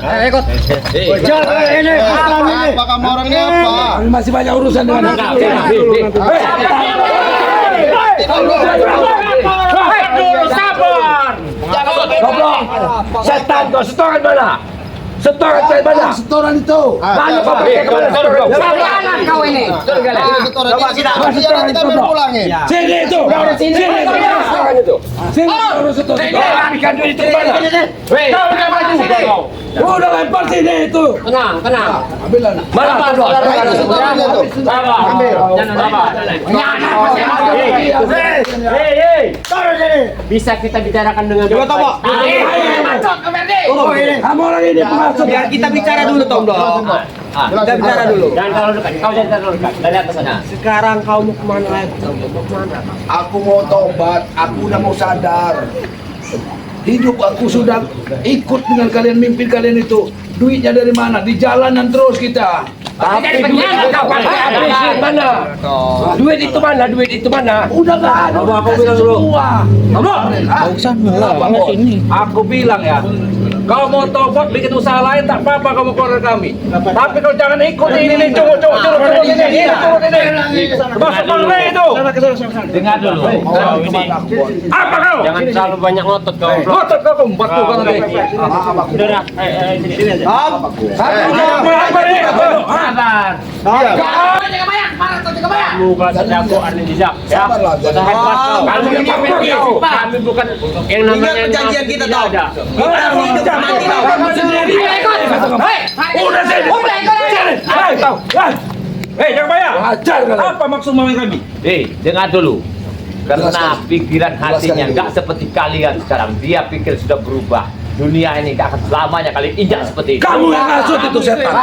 Ikut. Ini apa kamu orangnya apa? Masih banyak urusan dengan sabar. Goblok. Setan kau, setoran mana? Setoran saya mana? Setoran itu. Mana kau pakai kemana setoran? Siapa kau ini? Coba kita pulang ya. Sini itu. Sini itu. Sini urus setoran. Ambilkan duit itu mana? Kau udah maju. Udah lempar sini itu. Tenang. Ambilan. Mana kau? Bisa kita bicarakan dengan Kamu orang ini pengasut. Biar kita bicara dulu, Tomblo. Kita bicara dulu. Jangan terlalu dekat. Kau jangan terlalu dekat. Dari atas sana. Sekarang kau mau kemana lagi, Tomblo? Mau kemana? Aku mau tobat, aku udah mau sadar. Hidup aku sudah ikut dengan kalian, mimpin kalian itu. Duitnya dari mana? Di jalanan terus kita. Tapi duit kau pakai habis mana? Duit itu mana? Duit itu mana? Udah gak ada. Aku bilang dulu. Semua. Aku bilang ya, kau mau tobat bikin usaha lain tak apa-apa kamu keluar kami. Tapi kau jangan ikut ini curut ini. Masuk mana itu? Dengar dulu. Apa kau? Jangan terlalu banyak ngotot kau. Ngotot kau membantu kan nanti. Udah, sini aja. Sabar. Kamu gak sedang jejak. Sabarlah, jangan. Kami bukan yang namanya perjanjian kita, tahu. ada. Udah sini. Hei, jangan bayar. Apa maksud mami kami? Dengar dulu. Karena pikiran hatinya nggak seperti kalian sekarang. Dia pikir sudah berubah. Dunia ini nggak akan selamanya kalian injak seperti itu. Kamu yang ngasut itu setan.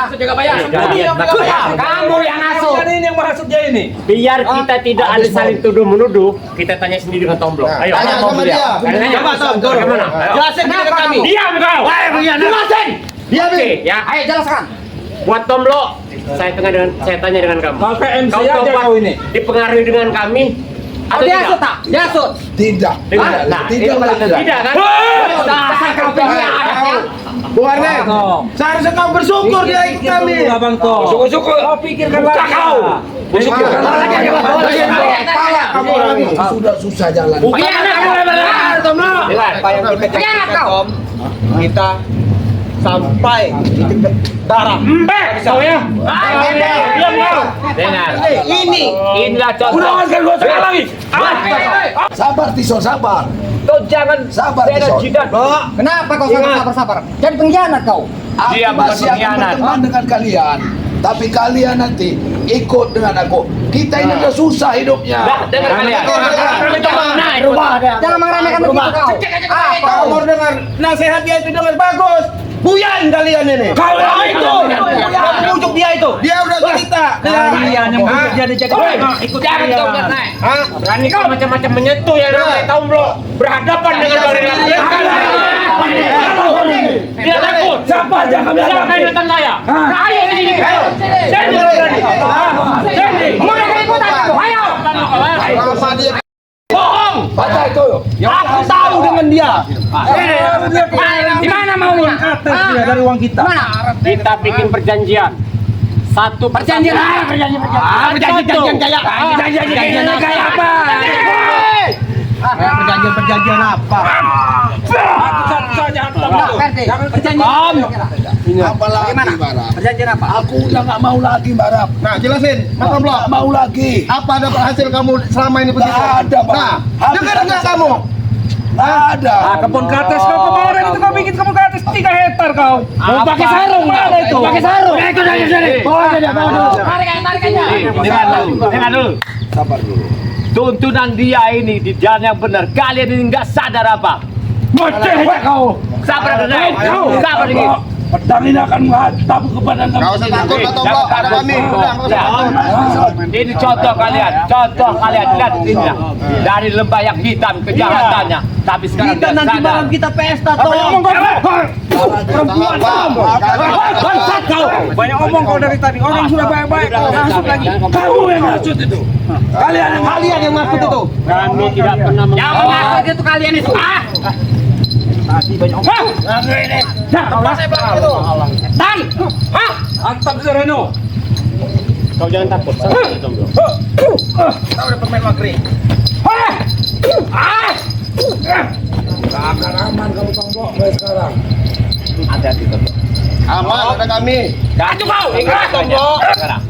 Kamu yang ngasuh. Ini yang menghasutnya ini. Biar kita tidak ada saling tuduh menuduh, kita tanya sendiri dengan Tomblo. Ayo, Tanya mau sama beliau. dia. Tanya. Coba, Tom, turun. Bagaimana? Ayo. Jelasin ke kami. Diam kau. Jelasin. Oke, ya. Ayo jelaskan. Buat Tomblo, saya tanya dengan kamu. Kau PMC Kau aja tobat kau ini. dipengaruhi dengan kami? Oh, Atau dia tidak? asut tak? Dia asut. Tidak. Nah, itu tidak kan? Dasar kau penyiar. Bung Arne, seharusnya kau bersyukur dia ikut kami. Abang kau. Syukur-syukur. Kau pikirkan lagi kau. Pikirkan lagi. Kamu lagi. Sudah susah jalan. Apa yang kita Penyiar cakap, kau. Tom? Kita sampai titik darah. Kau ya? Dengar. Ini Inilah Udah contoh. awas gua sekali lagi. Sabar Tison, sabar. Kau jangan Sabar, Tison. jidat. Kenapa kau sabar? Jadi pengkhianat kau. Dia Aku bukan masih akan pengkhianat. berteman dengan kalian. Tapi kalian nanti ikut dengan aku. Kita ini udah susah hidupnya. Dengar kalian. Jangan meremehkan begitu kau. kau mau dengar nasihat dia itu dengan bagus. Buyan kalian ini. Kau yang itu. Kau bujuk dia itu. Dia udah cerita. Kalian yang bujuk dia jadi ikut Jangan kau kalian. naik. Berani kau macam-macam menyentuh ya namanya Tomblo. Berhadapan dengan orang Dia takut. Siapa aja kami Siapa yang datang saya? Ayo sini. Sini. Sini. Mulai ikut aku. Ayo. Apa dia? Bohong. Baca itu. Aku tahu dengan dia. Di mana maunya? Dari uang kita. Mana? Kita bikin perjanjian. Satu Perjanjian apa? Perjanjian kayak apa? Perjanjian apa? Perjanjian. Apalagi Barap? Perjanjian apa? Aku udah nggak mau lagi Barap. Nah, jelasin. Mas Tomblo. Nggak mau lagi. Apa dapat hasil kamu selama ini begitu? Nggak ada, Pak. Nah, Habis dengar nggak hasil. kamu? Nggak ada. Kebun kates kau kemarin itu kau bikin kebun kates 3 hektar kau. Mau pakai sarung mana itu? Pakai sarung. Ikut dari sini. Tarik aja. Dengar dulu. Sabar dulu. Tuntunan dia ini di jalan yang benar. Kalian ini nggak sadar apa? Bocah kau. Sabar dulu. Sabar dikit. Pedang ini akan menghadap kepada kamu. Nggak usah takut, Pak Tomblo. Ada kami. Udah, nggak usah takut. Ini contoh kalian, lihat ini lah. Dari lembah yang hitam kejahatannya, tapi sekarang Kita dia nanti sadar. malam kita pesta, Apa yang Tom. ngomong kau? Perempuan kau. Bangsat kau. Banyak ngomong kau dari tadi. Orang sudah baik-baik kau ngasut lagi. Kamu yang ngasut itu. Kalian yang Maksud itu. Kami tidak pernah Yang mengaku itu kalian itu. Tan! Hah? Antap si Reno. Kau jangan takut. Santai Tomblo. Kau udah pemain magri. Akan aman kamu Tomblo mulai sekarang. Hati-hati Tomblo. Aman, ada kami. Aduh kau! Ingat Tomblo. Sekarang.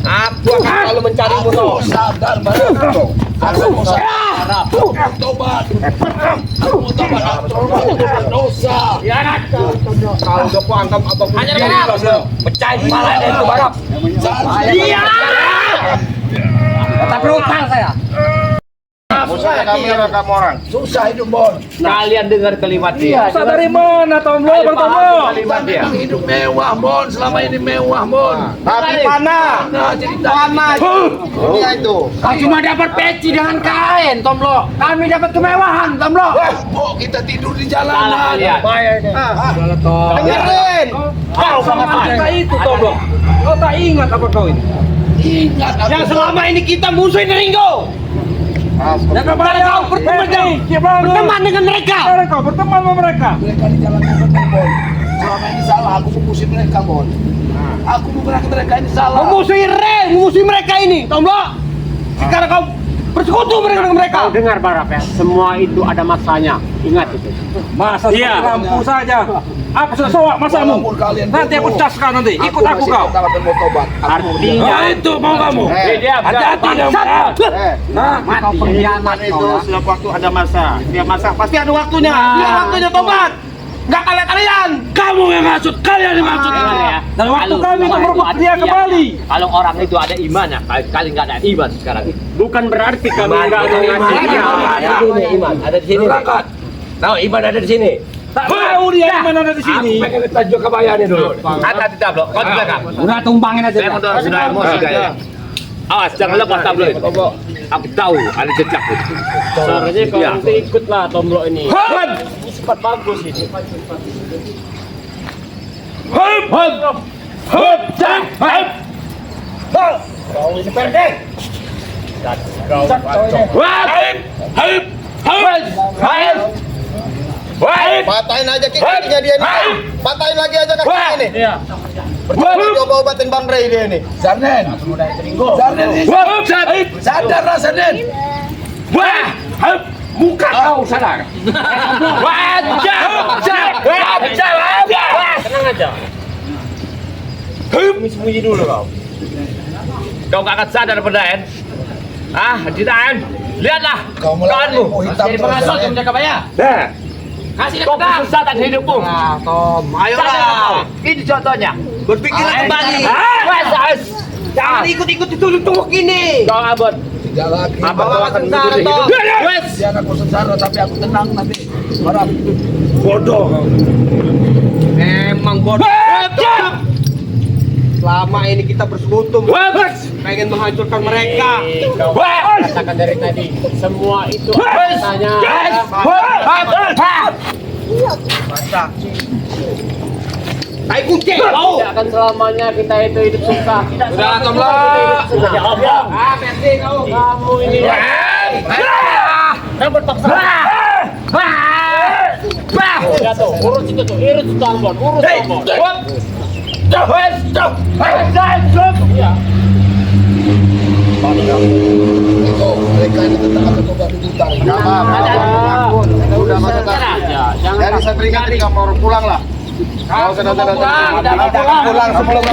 Aku akan selalu mencarimu Tomblo. Sadar baru. Aku sadar. Tobat. Aku tobat. Dosa. Kalau udah puantam abang Hanya dengan Pecahin kepala itu barap. Iya! Tetap berutang saya. Musuh kami kamu orang. Susah hidup Bon. Kalian dengar kalimat dia. Susah dari mana Tomblo? Kalian Bang Tomblo. paham kalimat dia. Memang hidup mewah Bon. Selama ini mewah Bon. Tapi panah. Nah cerita. Panah. Dunia itu. Kau cuma dapat peci dengan kain, Tomblo. Kami dapat kemewahan, Tomblo. Bo kita tidur di Salah jalanan. kalian. Dengerin. Kau sama kita itu Tomblo. Kau tak ingat apa kau ini? Ingat aku. Yang selama ini kita musuhin Ringo. Jangan kau Berteman dengan mereka. Sekarang kau berteman sama mereka. Mereka di jalan benar Bon. Selama ini salah aku memusuhi mereka Bon. Aku bukan mereka ini salah. Memusuhi mereka ini, Tomblo. Sekarang kau bersekutu dengan mereka. Kau dengar Barap ya, semua itu ada masanya. Ingat itu. Masa lampu saja. Aku sudah soak masamu. Walaupun kalian Nanti aku bodoh, caskan nanti. Ikut aku masih kau. tetap akan mau tobat. Artinya Itu mau kamu. Dia Hati-hati kamu. Nah, Kau pengkhianat itu kau. setiap waktu ada masa. Setiap masa pasti pasti ada waktunya. Dia waktunya tobat. Enggak kalian. Kamu yang maksud, kalian yang maksud. Ya. Dan waktu Kalau kami untuk semua merebut itu dia ada kembali. imannya. Kalau orang itu ada imannya, kalian nggak ada iman sekarang. bukan berarti kami Iman, enggak iman, mengasihi iman, dia. iman. Iman ada di sini. Tahu iman ada di sini. Tak tahu dia di mana ada di sini. Aku pengen tajuk kebayanya dulu. Hati-hati tablo. Kau di belakang. Udah tumbangin aja. Saya mendorong sudah emosi kayaknya. Awas jangan lepas tablo itu. Aku tahu ada jejak itu. Seharusnya kau Ya. nanti ikutlah Tomblo ini. Ini sempat bagus ini. Patahin aja kakinya dia nih. Patahin lagi aja kakinya nih. Iya. Percuma coba obatin Bang Ray dia nih. Sarnen. Sarnen ini sadar lah Sarnen. Muka kau sadar. Tenang aja. Sembunyi dulu kau. Kau gak akan sadar Pendaen. Jitaan. Lihatlah Kau melawan kawanmu. ilmu hitam. Jadi pengasuh Sarnen. kamu jaga bayar. Nah, Kasih dia kau pedang. kesesatan hidupmu. Nah, Tom. Ayolah. Ini contohnya. Berpikirlah kembali. Jangan ikut-ikut ditumbuk ini. kau abot. Tidak lagi. Apa kau akan sengsara, menjadi toh. hidup? Dia akan sengsara tapi aku tenang nanti. Harap. Bodoh. Memang bodoh. Selama ini kita bersekutu pengen menghancurkan mereka. Kau katakan dari tadi, semua itu masanya. Tai kucing kau. Tidak akan selamanya kita itu hidup susah. Tidak Udah, selamanya Tomblo. kita hidup senang. Ya Allah. Kamu ini. Kamu berpaksa. Ya tuh, urus itu tuh, urus Tomblo, urus Tomblo. Ya. Oh, mereka ini tetap akan tobat di utang. Udah masuk Ya, jangan Dari satria kamu orang pulang lah. Kau sudah pulang sebelum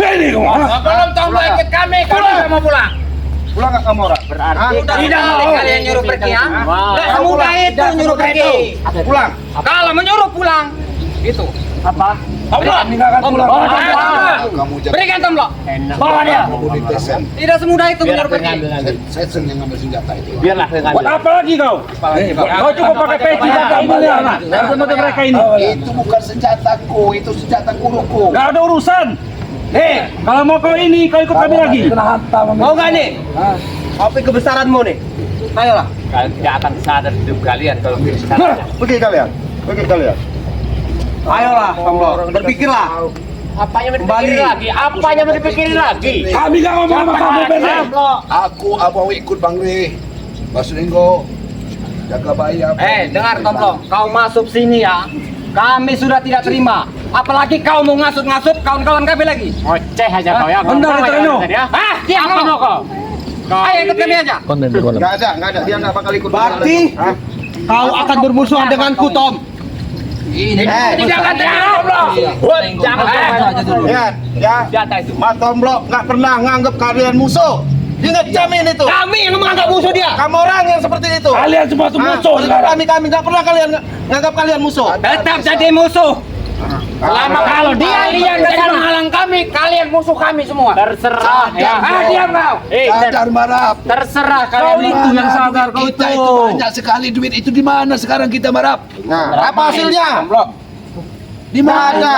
Belum Tomblo ikut kami. Kami nggak mau pulang. pulang nggak kamu orang? berarti Tidak mau kalian nyuruh pergi ya? Wah. Nggak semudah itu nyuruh pergi. Pulang. Kalau menyuruh pulang, itu. apa? Meninggalkan pulang. Kamu jangan Berikan Tomblo. Enak. Bawa dia. kamu ditesen. Tidak semudah itu Biar menyuruh aku pergi. ngambil nanti. Saya senang ngambil senjata itu. Biarlah saya Buat ngambil. apa lagi kau? Kau cukup pakai peci jaga ini anak. Jangan seperti mereka ini. Itu bukan senjataku, itu senjata guruku. Gak ada urusan. Kalau mau kau ini, kau ikut kami lagi. Mau nggak nih? Kopi kebesaranmu nih. Ayolah. Kalian tidak akan sadar hidup kalian kalau kesalahan. Pergi kalian. Pergi kalian. Ayolah, Tomblo. Berpikirlah. Apanya mau dipikirin lagi? Apanya mau dipikirin lagi? Kami gak ngomong sama kamu, Bene. Aku mau ikut Bang Ri. Mas Ringo. Jaga bayar. Dengar Tomlo, kau masuk sini ya. Kami sudah tidak terima. Apalagi kau mau ngasut-ngasut kawan-kawan kami lagi. Oceh aja kau ya. Benar itu, Reno. Hah? Diam kamu kau. Ayo ikut kami aja. Nggak ada. Dia nggak bakal ikut. Berarti kau akan bermusuhan denganku, Tom. Tidak akan Tomlo. Jangan Ya, Mas Tomlo nggak pernah nganggap kalian musuh. Dia nggak jamin itu. Kami yang menganggap musuh dia. Kamu orang yang seperti itu. Kalian semua tuh musuh sekarang. Kami nggak pernah kalian nganggap kalian musuh. Tetap jadi musuh. Selama kalau dia yang menghalang kami, kalian musuh kami semua. Terserah ya. Diam kau. Sadar Marap. Terserah Kau kalian itu yang sadar kau Kita itu. itu banyak sekali duit itu di mana sekarang kita Marap? Nah, apa hasilnya? Di mana?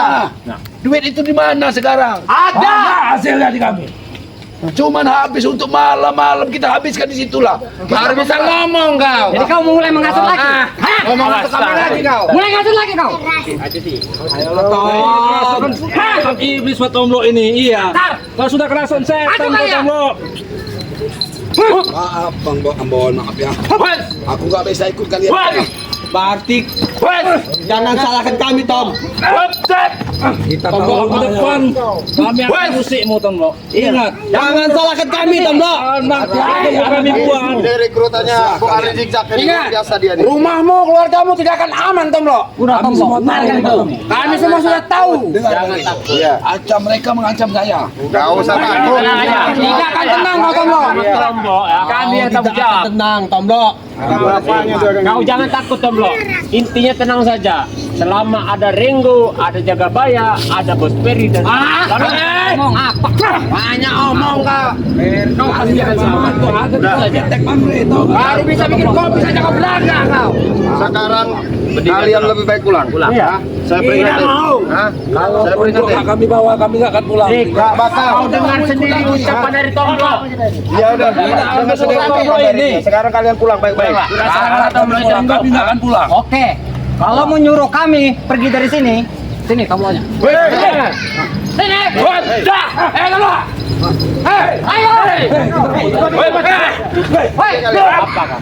Duit itu di mana sekarang? Ada hasilnya di kami. Cuman habis untuk malam-malam kita habiskan di situlah. Baru bisa ngomong kau. Jadi kau mulai mengasut lagi. Hah? Ngomong ke kami lagi kau. Mulai ngasut lagi kau. Kan iblis Pak Tomlo ini, iya. Kau sudah kerasan setan Aduh, Pak kalian. Tomlo. Maaf Bang Ambon, maaf ya. Aku nggak bisa ikut kalian. Berarti jangan salahkan kami, Tom. Kita tahu ke depan kami akan musikmu Tomlo. Ingat, Jangan salahkan kami, Tomlo. nanti itu kami buang. Ini rekrutannya Bung Ali Zigzag ini luar biasa dia nih. Rumahmu, keluargamu tidak akan aman, Tomlo. Udah Tomlo, dengarkan itu. Kami semua sudah tahu. Jangan takut. Ancam mereka mengancam saya. Enggak usah takut. Tidak akan tenang kau, Tomlo. Tomlo ya. Kami yang tanggung jawab. Tenang, Tomlo. Kau jangan takut Tomlo. Intinya tenang saja. Selama ada Ringo, ada Jagabaya, ada Bos Peri dan Ngomong apa? Banyak omong kau. Kau pasti akan selamat. Kau ada saja. Baru bisa bikin kopi saja kau belakang kau. Sekarang kalian lebih baik pulang. Iya. Saya peringatin. Hah? Saya peringatin. Kami bawa, kami nggak akan pulang. Enggak bakal. Kau dengar sendiri ucapan dari Tomlo. Ya udah. Jangan sedih ini. Sekarang kalian pulang baik-baik. Kami nggak akan pulang. Oke. Kalau mau nyuruh kami pergi dari sini, sini tombolnya. Sini. Dah. Tomlo. Ayo. Apa kan?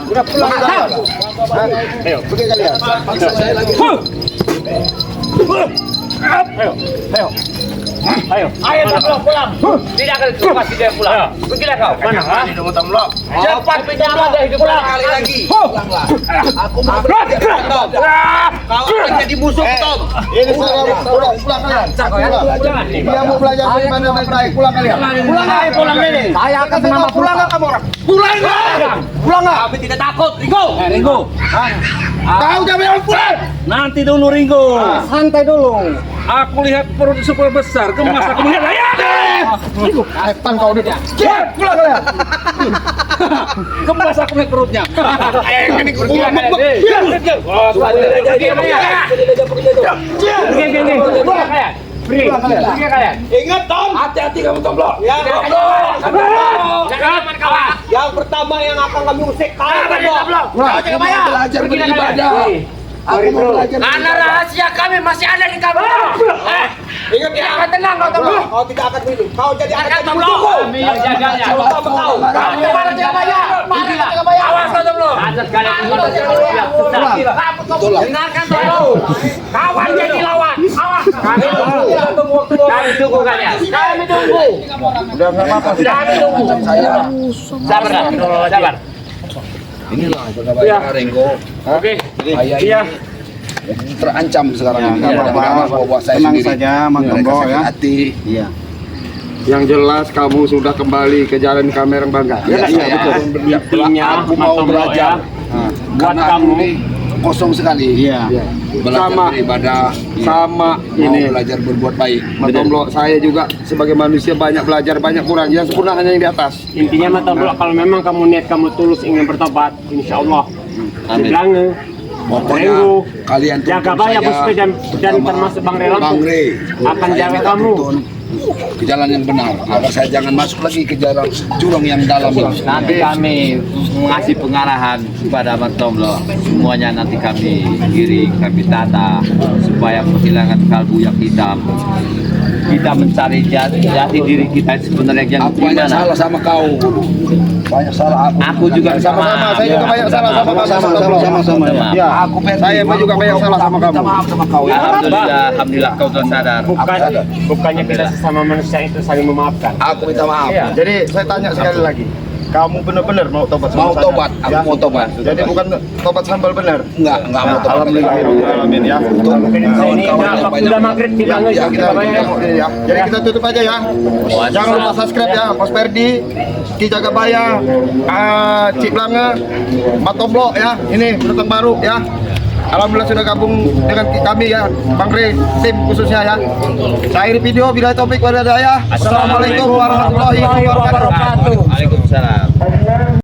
Udah pulang kalian. Ayo, pergi kalian. Ayo Tomlo pulang. Tidak akan pasti dia pulang. Pergilah kau. Mana? Cepat pinjam ada hidup pulang. Kali lagi. Aku mau berhenti. Kau akan jadi musuh, Tom. Ini saya pulang kalian. Pulang. Dia mau belajar dari mana baik-baik. Pulang kalian. Pulang ini. Saya akan menambah Pulang nggak kamu orang? Pulang nggak? Pulang nggak? Kami tidak takut, Ringo. Ringo, Kau jangan pulang. nanti dulu Ringo. Santai dulu. Aku lihat perut super besar, kemas aku melihat ayah. Depan kau udah. Pulang kalian. Kemas aku melihat perutnya. Ini kurang. Pergi kalian. Ingat, Tom. Hati-hati kamu Tomlo. Jangan kawan. Yang pertama yang akan kami usik kalian, Tom. Aku mau belajar beribadah. Aku mau belajar. Karena rahasia kami masih ada di kamu. Ingat Tidak ya. akan tenang kau, Tomlo. Kau tidak akan minum. Kau jadi anak Tomlo. musuhku. Kami yang jaganya. Kau tahu kau. Kamu para Jagabaya. Para Jagabaya. Awas kau, Tomlo. Ada sekali Dengarkan, Tomlo. Kawan jadi lawan. Awas. Kami tunggu kalian. Kami tunggu. Udah nggak apa-apa. Kami tunggu. Sabar. Sabar. Inilah Jagabaya Ringo. Oke. Saya Iya. ini terancam sekarang ini. Nggak apa-apa. Bahwa saya Tenang sendiri. saja, Mas Mereka Tombo, sakit ya. hati. Iya. Yang jelas kamu sudah kembali ke jalan kami yang bangga. Ya, Iya, saya betul. Intinya aku mau Mas Tomlo belajar. buat Karena kamu ini kosong sekali. Iya. Belajar Sama. beribadah. Sama Mau ini. belajar berbuat baik. Mas Tomlo, saya juga sebagai manusia banyak belajar, banyak kurang. Yang sempurna hanya yang di atas. intinya Mas Tomlo kalau memang kamu niat kamu tulus ingin bertobat, insya Allah Belanga, Pokoknya Ringo, kalian tuntun Jagabaya, saya Bos Peri dan sama termasuk Bang Rela Bang Re. akan Saya jaga minta kamu. tuntun ke jalan yang benar. Agar saya jangan masuk lagi ke jalan jurang yang dalam ini. Nanti kami mengasih pengarahan kepada Matomlo. Semuanya nanti kami giring, kami tata supaya menghilangkan kalbu yang hitam. Kita mencari jati diri kita sebenarnya yang Aku banyak gimana. salah sama kau. Banyak salah aku. Aku juga Sama-sama, saya juga banyak salah sama kamu. Sama-sama. Ya, Aku saya juga banyak salah sama kamu. Maaf sama kau ya. Alhamdulillah kau telah sadar. Bukannya kita sesama manusia itu saling memaafkan. Aku minta maaf. Jadi saya tanya sekali lagi, kamu benar-benar mau tobat sama Mau saya? tobat, aku mau tobat. Jadi bukan tobat sambal benar. Enggak mau tobat. Alhamdulillahirobbilalamin ya. Udah maghrib kita Ya, kita ya. Jadi kita tutup aja ya. Jangan lupa subscribe ya, Mas Ferdi, Ki Jagabaya, Cik Blanga, Matomblo ya. Ini penonton baru ya. Alhamdulillah sudah gabung dengan kami ya, Bang Re, tim khususnya ya. Saya akhiri video, bila topik pada ya. Assalamualaikum warahmatullahi wabarakatuh. Waalaikumsalam.